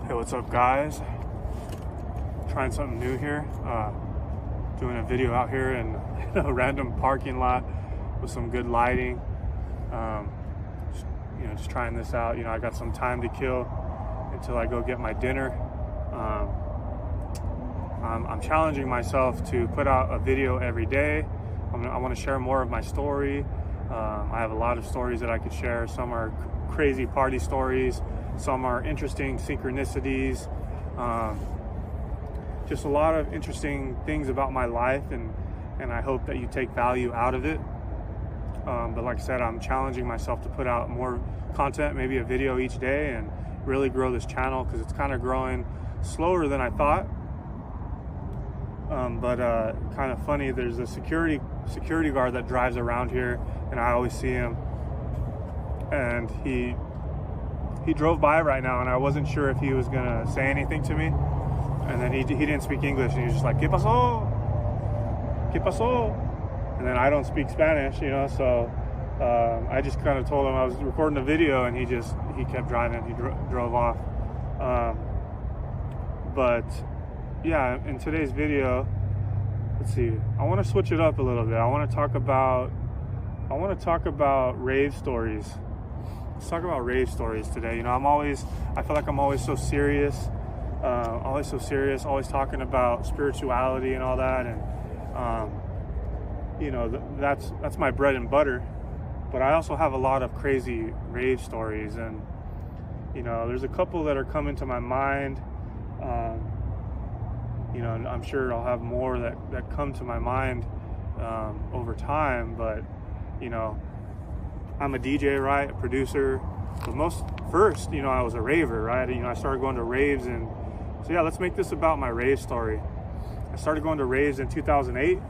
Hey, what's up, guys? Trying something new here. Doing a video out here in a random parking lot with some good lighting. Just trying this out. I got some time to kill until I go get my dinner. I'm challenging myself to put out a video every day. I want to share more of my story. I have a lot of stories that I could share. Some are crazy party stories. Some are interesting synchronicities. Just a lot of interesting things about my life, and I hope that you take value out of it. But like I said, I'm challenging myself to put out more content, maybe a video each day, and really grow this channel because it's kind of growing slower than I thought. But kind of funny, there's a security guard that drives around here, and I always see him. And he drove by right now, and I wasn't sure if he was gonna say anything to me. And then he didn't speak English, and he was just like, "¿Qué pasó? ¿Qué pasó?" And then I don't speak Spanish, so I just kind of told him I was recording a video, and he kept driving. He drove off. But yeah, in today's video, let's see, I want to switch it up a little bit. I want to talk about rave stories. Let's talk about rave stories today. I feel like I'm always so serious, always talking about spirituality and all that, and that's my bread and butter. But I also have a lot of crazy rave stories, and there's a couple that are coming to my mind. And I'm sure I'll have more that come to my mind over time. But I'm a DJ, right? A producer. But I was a raver, right? I started going to raves, and so yeah, let's make this about my rave story. I started going to raves in 2008.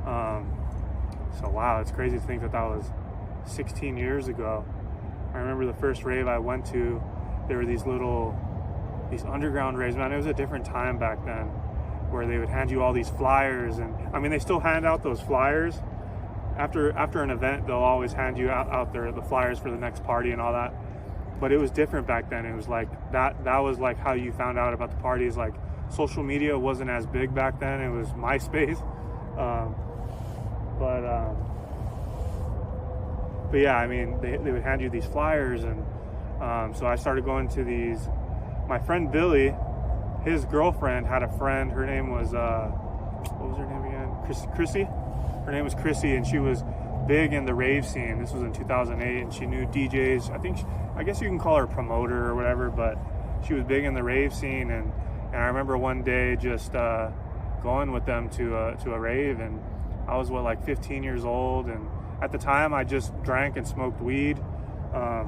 So wow, it's crazy to think that was 16 years ago. I remember the first rave I went to, there were these underground raves. Man, it was a different time back then, where they would hand you all these flyers, and they still hand out those flyers. After an event, they'll always hand you out there the flyers for the next party and all that. But it was different back then. It was like that was like how you found out about the parties. Like, social media wasn't as big back then. It was MySpace. But yeah, they would hand you these flyers, and so I started going to these. My friend Billy, his girlfriend had a friend. Her name was what was her name again? Chrissy. Her name was Chrissy, and she was big in the rave scene. This was in 2008, and she knew DJs. I guess you can call her a promoter or whatever, but she was big in the rave scene. And I remember one day just going with them to a rave, and I was 15 years old, and at the time I just drank and smoked weed. I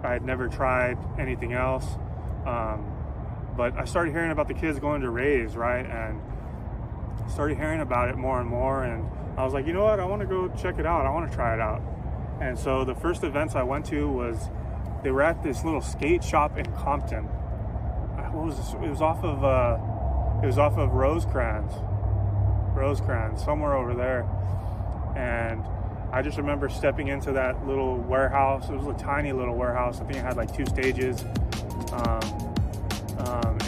had never tried anything else, but I started hearing about the kids going to raves, right? And started hearing about it more and more, and I was like, you know what, I want to go check it out. I want to try it out. And so the first events I went to they were at this little skate shop in Compton. What was this? It was off of Rosecrans, somewhere over there. And I just remember stepping into that little warehouse. It was a tiny little warehouse. I think it had 2 stages.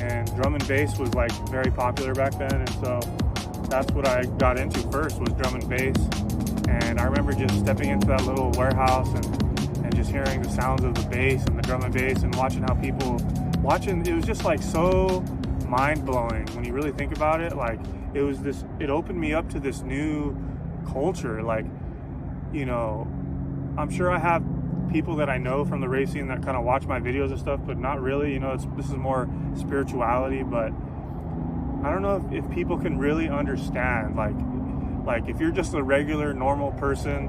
And drum and bass was very popular back then, and so that's what I got into first, was drum and bass. And I remember just stepping into that little warehouse and just hearing the sounds of the bass and the drum and bass, and watching how people it was just so mind-blowing when you really think about it. It opened me up to this new culture. I'm sure I have people that I know from the rave scene that kind of watch my videos and stuff, but not really. This is more spirituality. But I don't know if people can really understand, like if you're just a regular normal person,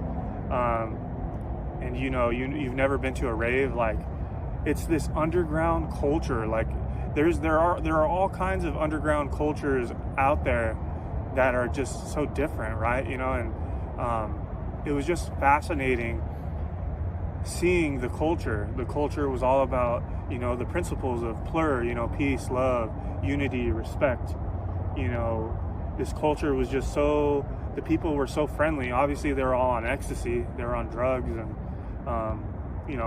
and you've never been to a rave, it's this underground culture. There are all kinds of underground cultures out there that are just so different, right? And it was just fascinating seeing the culture. The culture was all about, the principles of plur, peace, love, unity, respect. This culture was just the people were so friendly. Obviously, they were all on ecstasy. They were on drugs, and,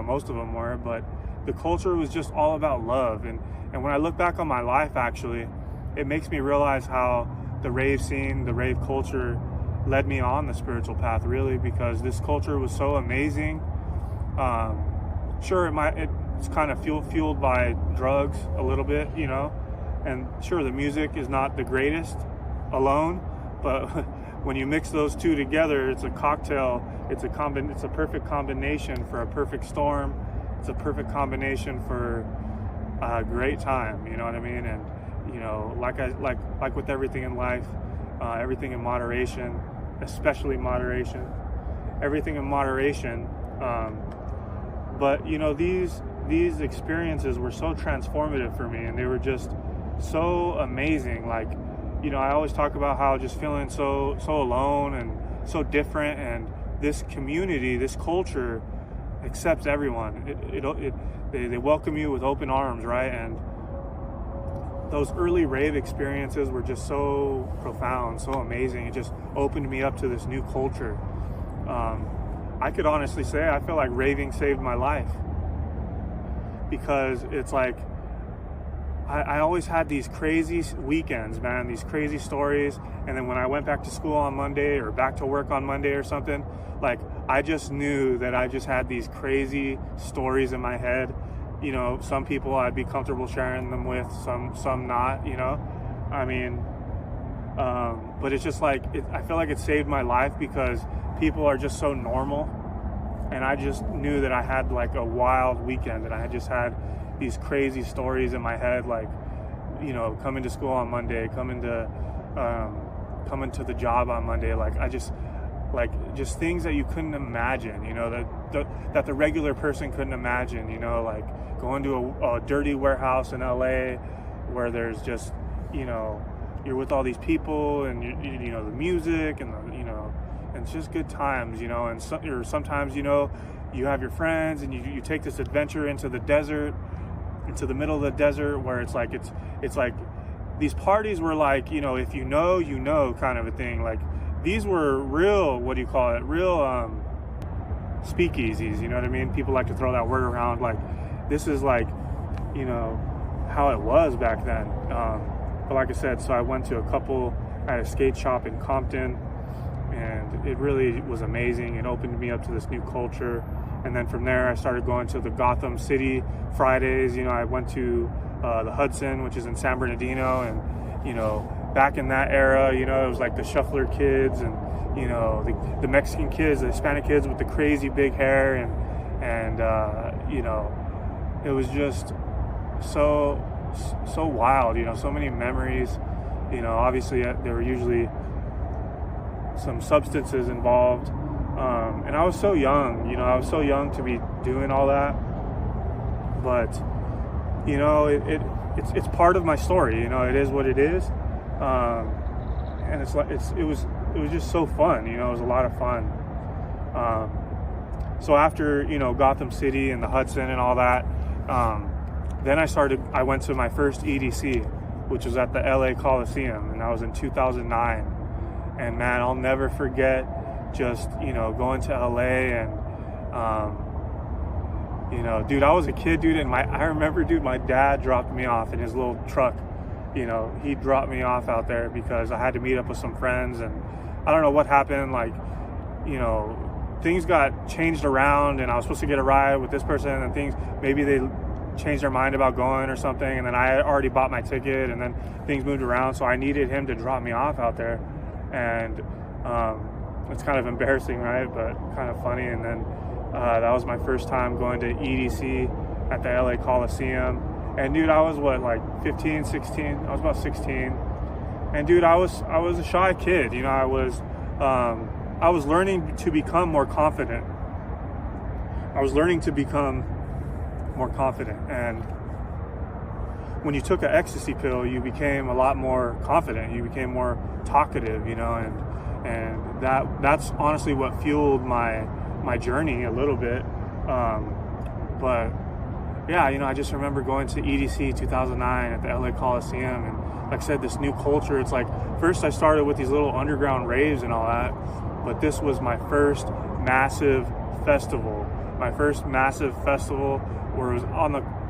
most of them were, but the culture was just all about love. And when I look back on my life, actually, it makes me realize how the rave scene, the rave culture led me on the spiritual path, really, because this culture was so amazing. Sure, it's kind of fueled by drugs a little bit, you know, and sure, the music is not the greatest alone, but when you mix those two together, it's a cocktail. It's a perfect combination for a perfect storm. It's a perfect combination for a great time. You know what I mean? And you know, like with everything in life, everything in moderation, especially moderation. Everything in moderation. But you know, these experiences were so transformative for me, and they were just so amazing. Like, you know, I always talk about how just feeling so alone and so different, and this community, this culture accepts everyone. They welcome you with open arms, right? And those early rave experiences were just so profound, so amazing. It just opened me up to this new culture. I could honestly say I feel like raving saved my life, because it's like I always had these crazy weekends, man, these crazy stories. And then when I went back to school on Monday or back to work on Monday or something, like I just knew that I just had these crazy stories in my head. You know, some people I'd be comfortable sharing them with, some not, you know. I mean, but it's just like, I feel like it saved my life because people are just so normal. And I just knew that I had like a wild weekend, and I had just had these crazy stories in my head, like, you know, coming to school on Monday, coming to the job on Monday, like I just things that you couldn't imagine, you know, that the regular person couldn't imagine, you know, like going to a dirty warehouse in LA where there's just, you know, you're with all these people, and you know, the music and the, you know, and it's just good times, you know. And sometimes, you know, you have your friends and you take this adventure into the desert, into the middle of the desert, where it's like these parties were like, you know, if you know kind of a thing. Like these were real, what do you call it, real speakeasies, you know what I mean? People like to throw that word around. Like this is like, you know, how it was back then. But like I said, so I went to a couple at a skate shop in Compton, and it really was amazing. It opened me up to this new culture. And then from there, I started going to the Gotham City Fridays. You know, I went to the Hudson, which is in San Bernardino. And, you know, back in that era, you know, it was like the shuffler kids and, you know, the Mexican kids, the Hispanic kids with the crazy big hair. And you know, it was just so wild, you know, so many memories. You know, obviously there were usually some substances involved. And I was so young, you know, I was so young to be doing all that. But, you know, it's part of my story, you know, it is what it is. And it's like, it was just so fun, you know, it was a lot of fun. So after, you know, Gotham City and the Hudson and all that, then I went to my first EDC, which was at the LA Coliseum, and that was in 2009. And man, I'll never forget just, you know, going to LA and, you know, dude, I was a kid, dude, and I remember, dude, my dad dropped me off in his little truck. You know, he dropped me off out there because I had to meet up with some friends, and I don't know what happened, like, you know, things got changed around, and I was supposed to get a ride with this person, and things, maybe they changed their mind about going or something, and then I had already bought my ticket, and then things moved around, so I needed him to drop me off out there. And it's kind of embarrassing, right, but kind of funny. And then that was my first time going to EDC at the LA Coliseum. And dude, I was like 15, 16, I was about 16. And dude, I was a shy kid, you know. I was learning to become more confident. And when you took an ecstasy pill, you became a lot more confident. You became more talkative, you know, and that's honestly what fueled my journey a little bit. But yeah, you know, I just remember going to EDC 2009 at the LA Coliseum, and like I said, this new culture. It's like, first I started with these little underground raves and all that, but this was my first massive festival, my first massive festival where it was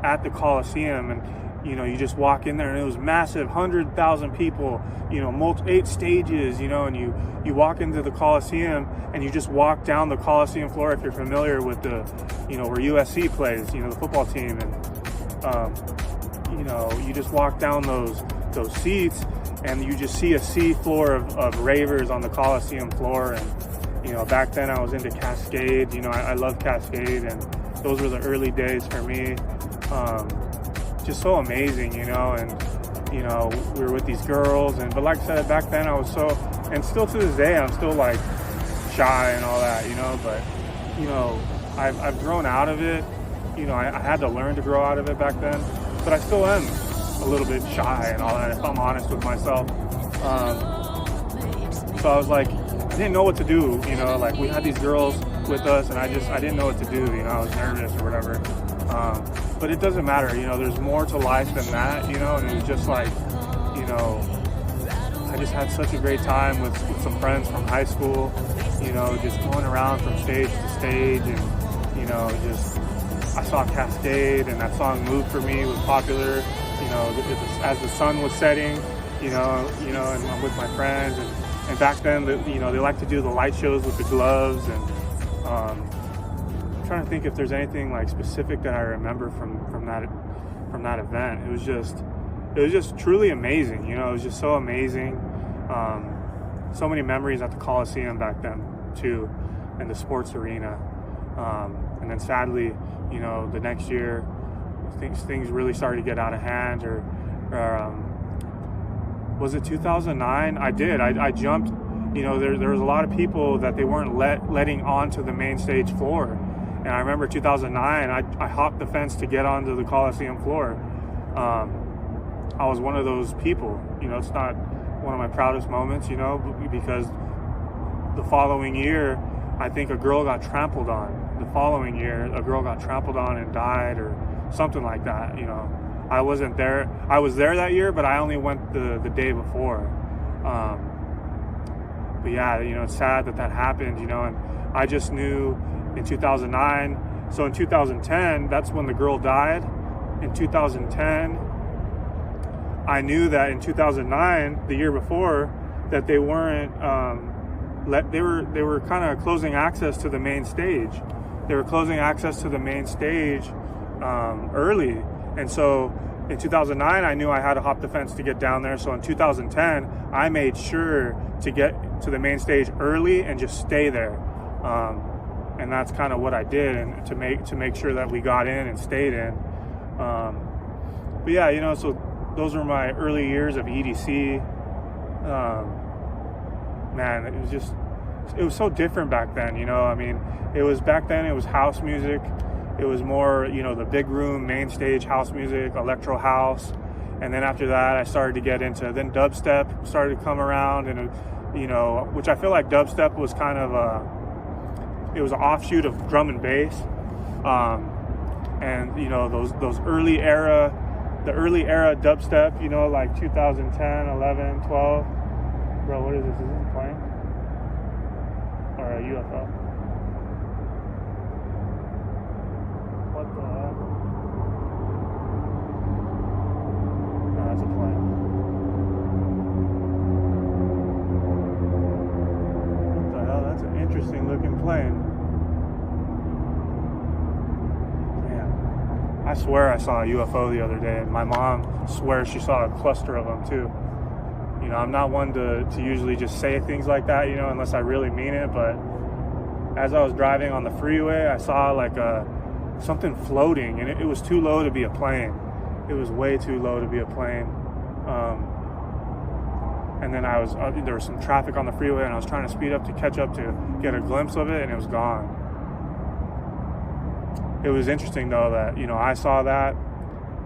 at the Coliseum, and you just walk in there and it was massive, 100,000 people, 8 stages, and you walk into the Coliseum and you just walk down the Coliseum floor, if you're familiar with the, where USC plays, the football team, and you just walk down those seats and you just see a sea floor of ravers on the Coliseum floor. And back then I was into Cascade, I love Cascade, and those were the early days for me. Just so amazing, and we were with these girls, but like I said, back then I was so, and still to this day I'm still like shy and all that, but I've grown out of it. I had to learn to grow out of it back then, but I still am a little bit shy and all that, if I'm honest with myself. So I was like, I didn't know what to do, like we had these girls with us and I didn't know what to do, I was nervous or whatever. But it doesn't matter, there's more to life than that, and it was just like, I just had such a great time with some friends from high school, just going around from stage to stage, and, I saw Cascade, and that song Move For Me was popular, as the sun was setting, and I'm with my friends, and back then, they like to do the light shows with the gloves, and, I'm trying to think if there's anything like specific that I remember from that event. It was just truly amazing. It was just so amazing. So many memories at the Coliseum back then too, and the sports arena. And then sadly, the next year, things really started to get out of hand. Or was it 2009? I jumped. There was a lot of people that they weren't letting onto the main stage floor. And I remember 2009, I hopped the fence to get onto the Coliseum floor. I was one of those people. It's not one of my proudest moments, because the following year, I think a girl got trampled on. The following year, a girl got trampled on and died or something like that, I wasn't there. I was there that year, but I only went the day before. But yeah, it's sad that happened, and I just knew in 2009. So in 2010, that's when the girl died. In 2010, I knew that in 2009, the year before, that they weren't they were kind of closing access to the main stage. They were closing access to the main stage early, and so in 2009, I knew I had to hop the fence to get down there. So in 2010, I made sure to get to the main stage early and just stay there. And that's kind of what I did, and to make sure that we got in and stayed in. But yeah, so those were my early years of EDC. Man, it was so different back then. It was back then. It was house music. It was more, the big room, main stage house music, electro house, and then after that, I started to get into then dubstep started to come around, and which I feel like dubstep was kind of it was an offshoot of drum and bass, and those early era dubstep, like 2010, 11, 12. Bro, what is this? Is this a plane or a UFO? What the heck? No, that's a plane. What the hell? That's an interesting looking plane. Damn. I swear I saw a UFO the other day, and my mom swears she saw a cluster of them too. I'm not one to usually just say things like that, unless I really mean it, but as I was driving on the freeway, I saw like something floating, and it was too low to be a plane. It was way too low to be a plane. And then there was some traffic on the freeway, and I was trying to speed up to catch up to get a glimpse of it, and it was gone. It was interesting though that, I saw that,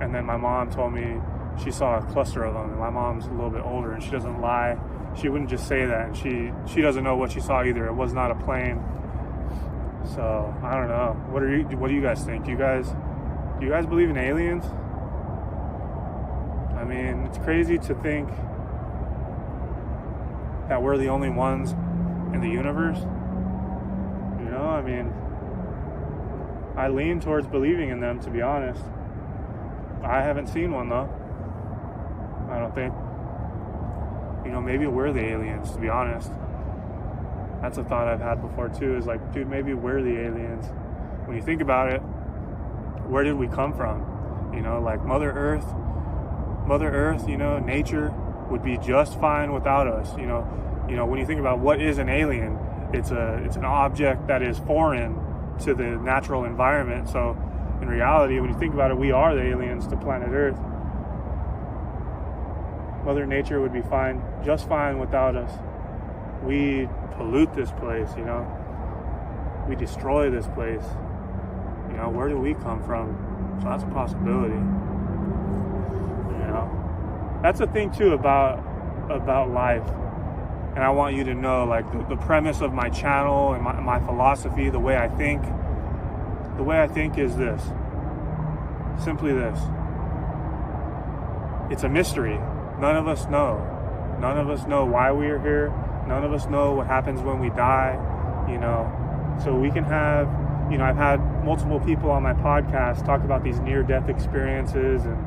and then my mom told me she saw a cluster of them, and my mom's a little bit older, and she doesn't lie. She wouldn't just say that, and she doesn't know what she saw either. It was not a plane. So I don't know. What do you guys think? Do you guys believe in aliens? I mean, it's crazy to think that we're the only ones in the universe. I mean, I lean towards believing in them, to be honest. I haven't seen one though. I don't think. Maybe we're the aliens, to be honest. That's a thought I've had before too, is like, dude, maybe we're the aliens. When you think about it, where did we come from? Like Mother Earth, nature would be just fine without us. When you think about what is an alien, it's an object that is foreign to the natural environment. So in reality, when you think about it, we are the aliens to planet Earth. Mother Nature would be just fine without us. We pollute this place, we destroy this place. Where do we come from? So that's a possibility. That's the thing too about life. And I want you to know, like, the premise of my channel and my philosophy, the way I think is this. Simply this. It's a mystery. None of us know. None of us know why we are here. None of us know what happens when we die, So we can have, I've had multiple people on my podcast talk about these near-death experiences, and,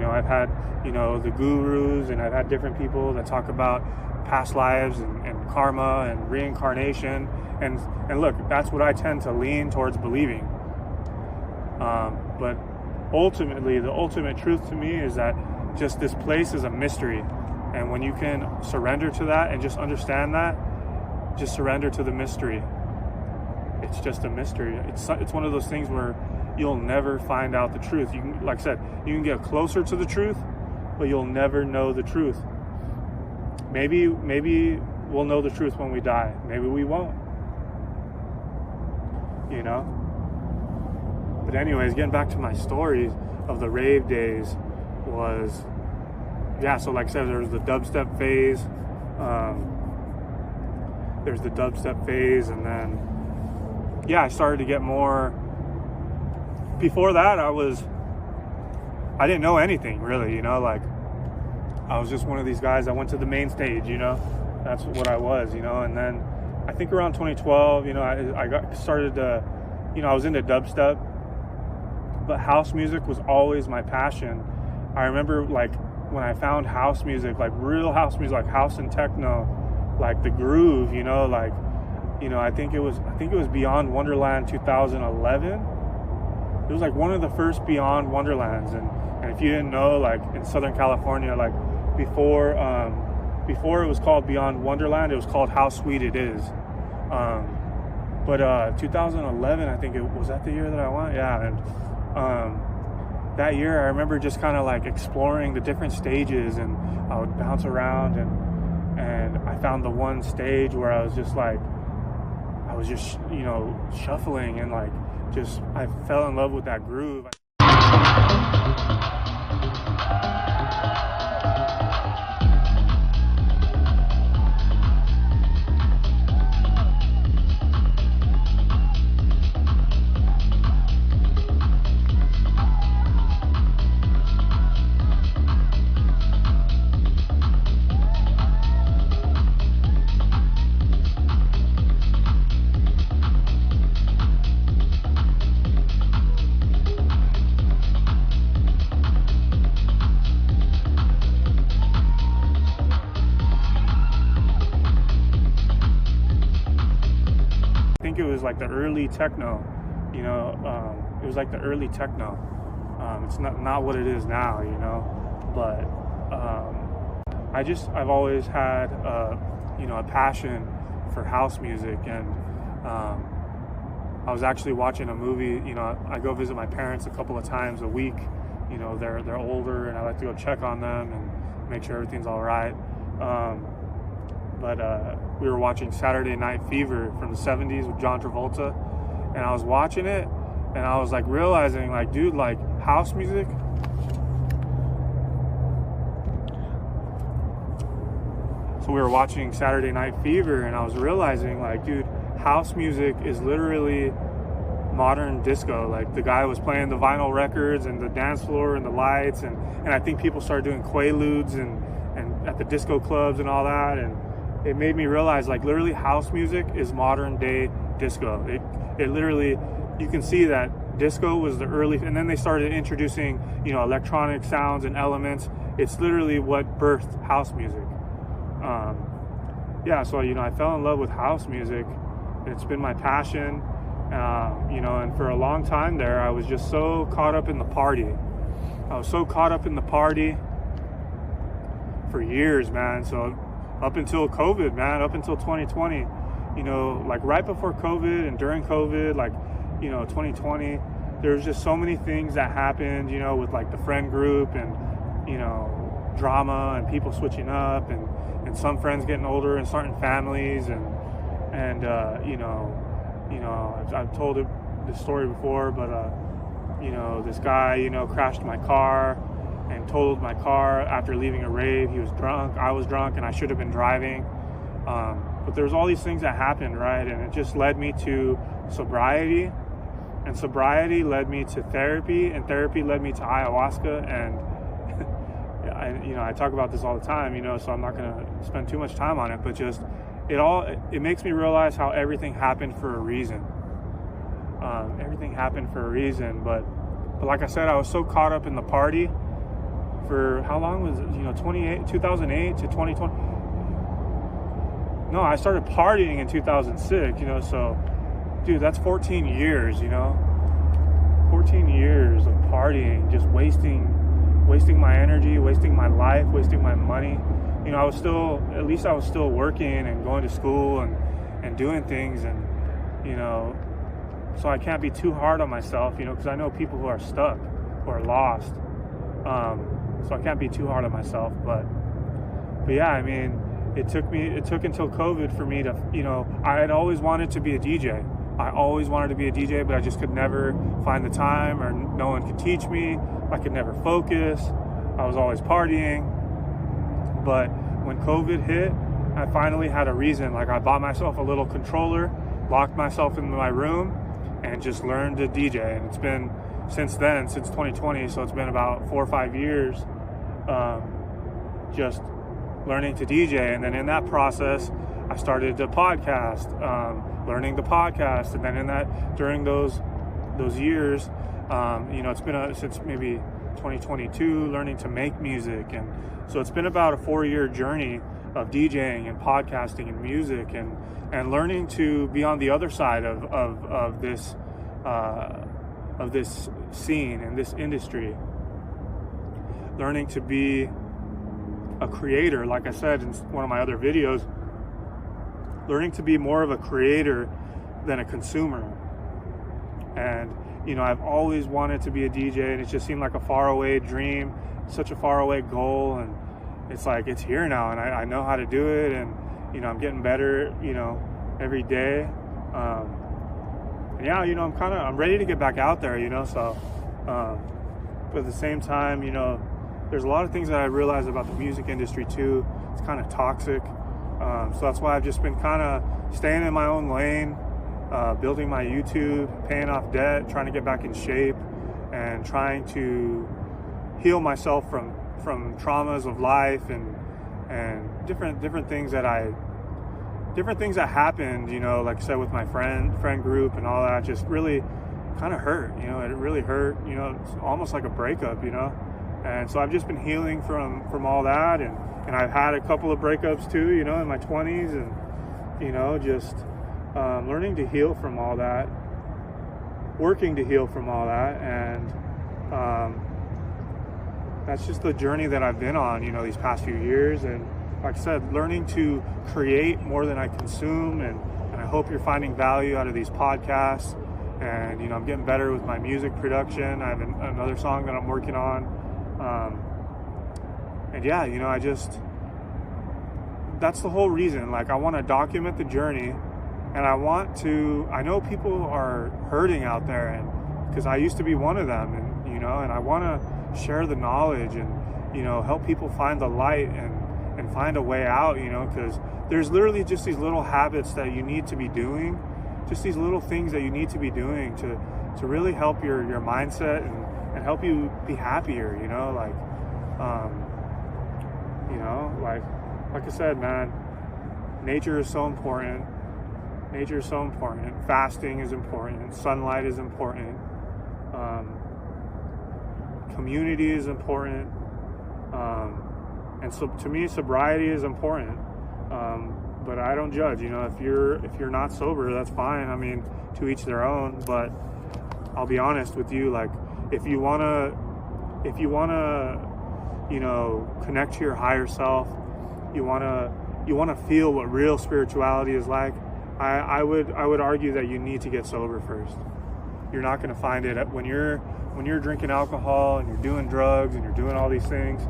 I've had, the gurus, and I've had different people that talk about past lives and karma and reincarnation. And look, that's what I tend to lean towards believing. But ultimately, the ultimate truth to me is that just this place is a mystery. And when you can surrender to that and just understand that, just surrender to the mystery. It's just a mystery. It's one of those things where you'll never find out the truth. You can, like I said, you can get closer to the truth, but you'll never know the truth. Maybe we'll know the truth when we die. Maybe we won't. But anyways, getting back to my stories of the rave days was, so like I said, there was the dubstep phase. There's the dubstep phase, and then, I started to get more. Before that, I didn't know anything really, like, I was just one of these guys that went to the main stage, that's what I was, and then I think around 2012, I got started to, I was into dubstep, but house music was always my passion. I remember, like, when I found house music, like real house music, like house and techno, like the groove, I think it was Beyond Wonderland 2011. It was like one of the first Beyond Wonderlands, and if you didn't know, like in Southern California, like before it was called Beyond Wonderland, it was called How Sweet It Is. But 2011, I think it was that the year that I went, and that year I remember just kind of like exploring the different stages, and I would bounce around, and I found the one stage where I was just shuffling, and like I fell in love with that groove. It was like the early techno, it was like the early techno. It's not what it is now, but I've always had a passion for house music, and I was actually watching a movie. I go visit my parents a couple of times a week. They're older, and I like to go check on them and make sure everything's all right. But we were watching Saturday Night Fever from the 70s with John Travolta, and I was watching it, and I was like realizing, like, dude, like house music, so we were watching Saturday Night Fever, and I was realizing, like, dude, house music is literally modern disco. Like, the guy was playing the vinyl records and the dance floor and the lights, and I think people started doing quaaludes and at the disco clubs and all that, and it made me realize, like, literally house music is modern day disco. It literally, you can see that disco was the early, and then they started introducing, you know, electronic sounds and elements. It's literally what birthed house music. Yeah, so, you know, I fell in love with house music. It's been my passion, you know, and for a long time there, I was just so caught up in the party. I was so caught up in the party for years, man. So up until COVID, man, up until 2020, you know, like right before COVID and during COVID, like, you know, 2020, there was just so many things that happened, you know, with like the friend group and, you know, drama and people switching up and some friends getting older and starting families and you know, I've told this story before, but you know, this guy, you know, crashed my car and totaled my car after leaving a rave. He was drunk, I was drunk, and I should have been driving. But there's all these things that happened, right? And it just led me to sobriety, and sobriety led me to therapy, and therapy led me to ayahuasca. And you know, I talk about this all the time, you know, so I'm not gonna spend too much time on it, but just it makes me realize how everything happened for a reason. Everything happened for a reason, but like I said, I was so caught up in the party for how long was it? You know, 2008 to 2020. No, I started partying in 2006, you know, so dude, that's 14 years, you know, 14 years of partying, just wasting my energy, wasting my life, wasting my money. You know, I was still working and going to school and doing things, and, you know, so I can't be too hard on myself, you know, because I know people who are stuck, who are lost. So I can't be too hard on myself, but yeah, I mean, it took until COVID for me to, you know, I had always wanted to be a DJ. I always wanted to be a DJ, but I just could never find the time, or no one could teach me. I could never focus. I was always partying. But when COVID hit, I finally had a reason. Like, I bought myself a little controller, locked myself in my room, and just learned to DJ. And it's been since then, since 2020, so it's been about 4 or 5 years, just learning to DJ. And then in that process, I started to podcast, learning the podcast. And then during those years, you know, it's been since maybe 2022, learning to make music. And so it's been about a 4-year journey of DJing and podcasting and music, and learning to be on the other side of this scene and this industry, learning to be a creator. Like I said in one of my other videos, learning to be more of a creator than a consumer. And, you know, I've always wanted to be a DJ, and it just seemed like a faraway dream, such a faraway goal, and it's like, it's here now, and I know how to do it, and, you know, I'm getting better, you know, every day. Yeah, you know, I'm ready to get back out there, you know, so, but at the same time, you know, there's a lot of things that I realize about the music industry too. It's kind of toxic. So that's why I've just been kind of staying in my own lane, building my YouTube, paying off debt, trying to get back in shape, and trying to heal myself from traumas of life and different things that happened, you know, like I said, with my friend group and all that, just really kind of hurt, you know. It really hurt, you know. It's almost like a breakup, you know. And so I've just been healing from all that, and I've had a couple of breakups too, you know, in my 20s, and, you know, just learning to heal from all that, working to heal from all that, and that's just the journey that I've been on, you know, these past few years. And like I said, learning to create more than I consume, and I hope you're finding value out of these podcasts. And, you know, I'm getting better with my music production. I have another song that I'm working on. And yeah, you know, that's the whole reason. Like, I want to document the journey, and I know people are hurting out there, and because I used to be one of them, and, you know, and I want to share the knowledge and, you know, help people find the light and find a way out, you know, because there's literally just these little habits that you need to be doing, just these little things that you need to be doing to really help your mindset and help you be happier, you know, like, you know, like I said, man, nature is so important. Fasting is important. Sunlight is important. Community is important. And so to me, sobriety is important. But I don't judge, you know, if you're not sober, that's fine. I mean, to each their own. But I'll be honest with you, like, if you wanna, you know, connect to your higher self, you wanna feel what real spirituality is like, I would argue that you need to get sober first. You're not gonna find it when you're drinking alcohol and you're doing drugs and you're doing all these things.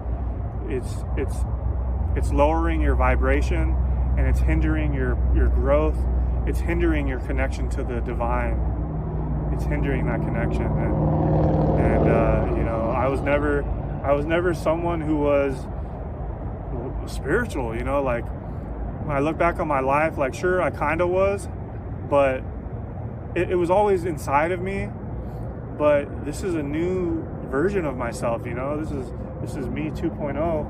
It's lowering your vibration, and it's hindering your growth. It's hindering your connection to the divine. It's hindering that connection. And you know, I was never someone who was spiritual, you know, like when I look back on my life, like, sure, I kind of was, but it was always inside of me. But this is a new version of myself, you know, this is me 2.0.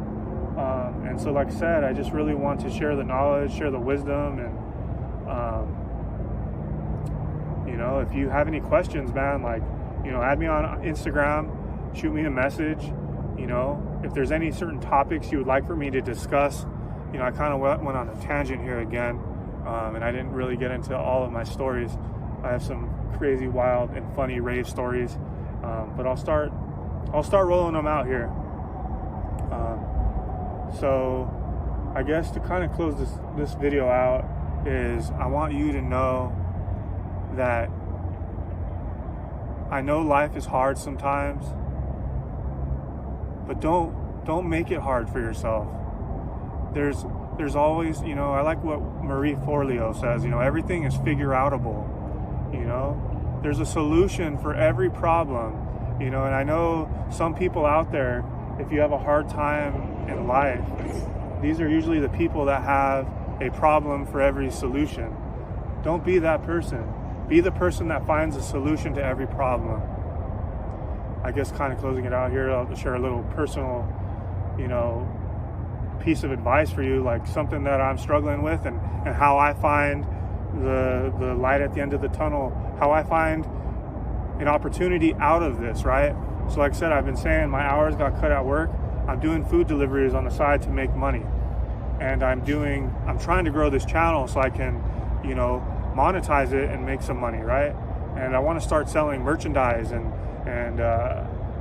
And so, like I said, I just really want to share the knowledge, share the wisdom, and you know, if you have any questions, man, like, you know, add me on Instagram, shoot me a message. You know, if there's any certain topics you would like for me to discuss. You know, I kind of went on a tangent here again, and I didn't really get into all of my stories. I have some crazy, wild, and funny rave stories, but I'll start rolling them out here. So I guess to kind of close this video out is I want you to know that I know life is hard sometimes, but don't make it hard for yourself. There's always, you know, I like what Marie Forleo says, you know, everything is figure-outable, you know, there's a solution for every problem, you know, and I know some people out there, if you have a hard time in life, these are usually the people that have a problem for every solution. Don't be that person. Be the person that finds a solution to every problem. I guess kind of closing it out here, I'll share a little personal, you know, piece of advice for you, like something that I'm struggling with, and how I find the light at the end of the tunnel, how I find an opportunity out of this, right? So like I said, I've been saying my hours got cut at work. I'm doing food deliveries on the side to make money. And I'm trying to grow this channel so I can, you know, monetize it and make some money, right? And I want to start selling merchandise and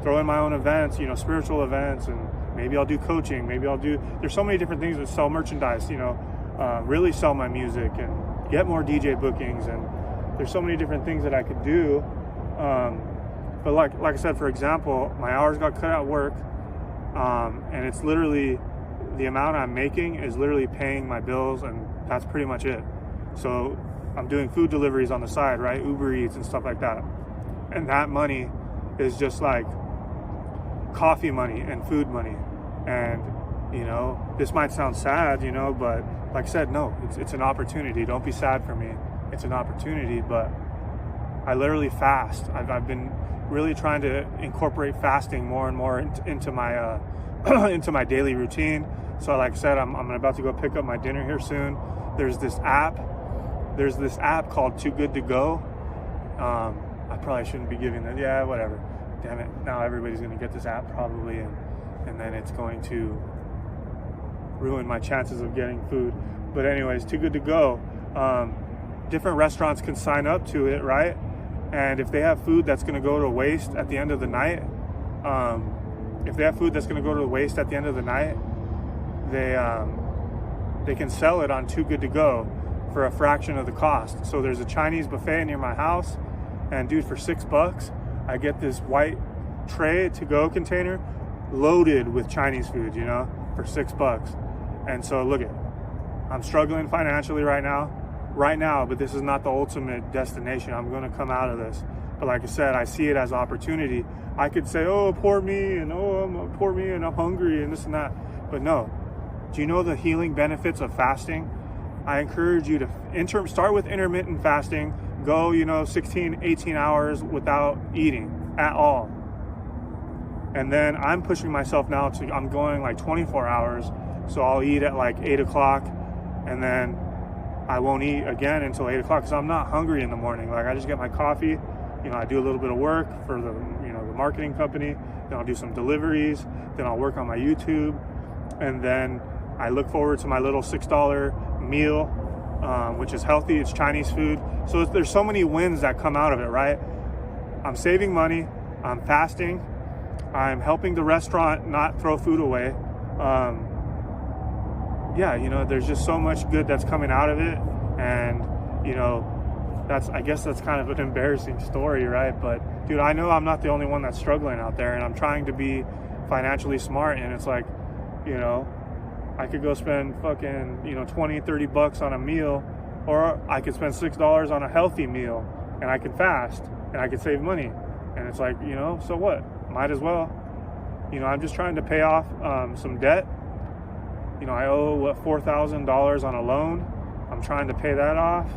throw in my own events, you know, spiritual events, and maybe I'll do coaching, there's so many different things that sell merchandise, you know, really sell my music and get more DJ bookings, and there's so many different things that I could do. But like I said, for example, my hours got cut at work, and it's literally, the amount I'm making is literally paying my bills, and that's pretty much it. So I'm doing food deliveries on the side, right? Uber Eats and stuff like that. And that money is just like coffee money and food money. And, you know, this might sound sad, you know, but like I said, no, it's an opportunity. Don't be sad for me. It's an opportunity. But I literally fast. I've been really trying to incorporate fasting more and more into my into my daily routine. So like I said, I'm about to go pick up my dinner here soon. There's this app called Too Good to Go. I probably shouldn't be giving that. Yeah, whatever. Damn it. Now everybody's going to get this app probably, and then it's going to ruin my chances of getting food. But anyways, Too Good to Go. Different restaurants can sign up to it, right? And if they have food that's going to go to waste at the end of the night, they can sell it on Too Good to Go for a fraction of the cost. So there's a Chinese buffet near my house, and dude, for $6, I get this white tray to-go container loaded with Chinese food, you know, for $6. And so look it, I'm struggling financially right now, but this is not the ultimate destination. I'm going to come out of this. But like I said, I see it as opportunity. I could say, oh, poor me, and I'm hungry, and this and that. But no. Do you know the healing benefits of fasting? I encourage you to start with intermittent fasting. Go, 16, 18 hours without eating at all. And then I'm pushing myself now I'm going like 24 hours. So I'll eat at like 8 o'clock, and then I won't eat again until 8 o'clock because I'm not hungry in the morning. Like, I just get my coffee you know, I do a little bit of work for the, you know, the marketing company. Then I'll do some deliveries. Then I'll work on my YouTube. And then I look forward to my little $6 meal, which is healthy. It's Chinese food. So there's so many wins that come out of it, right? I'm saving money. I'm fasting. I'm helping the restaurant not throw food away. Yeah, you know, there's just so much good that's coming out of it. And, you know, I guess that's kind of an embarrassing story, right? But dude, I know I'm not the only one that's struggling out there, and I'm trying to be financially smart. And it's like, you know, I could go spend fucking, you know, 20, 30 bucks on a meal, or I could spend $6 on a healthy meal, and I could fast and I could save money. And it's like, you know, so what? Might as well. You know, I'm just trying to pay off some debt. You know, I owe $4,000 on a loan. I'm trying to pay that off,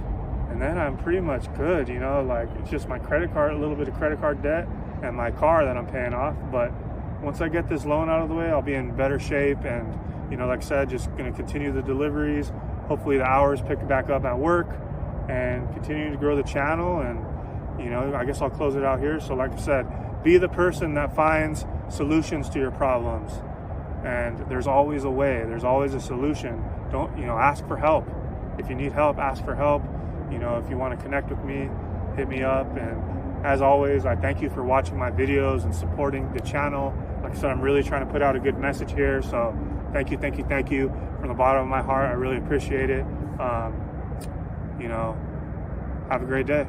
and then I'm pretty much good. You know, like, it's just my credit card, a little bit of credit card debt, and my car that I'm paying off. But once I get this loan out of the way, I'll be in better shape. And, you know, like I said, just going to continue the deliveries. Hopefully the hours pick back up at work, and continue to grow the channel. And, you know, I guess I'll close it out here. So like I said, be the person that finds solutions to your problems. And there's always a way. There's always a solution. Don't, you know, ask for help. If you need help, ask for help. You know, if you want to connect with me, hit me up. And as always, I thank you for watching my videos and supporting the channel. Like I said, I'm really trying to put out a good message here. So thank you from the bottom of my heart. I really appreciate it. You know, have a great day.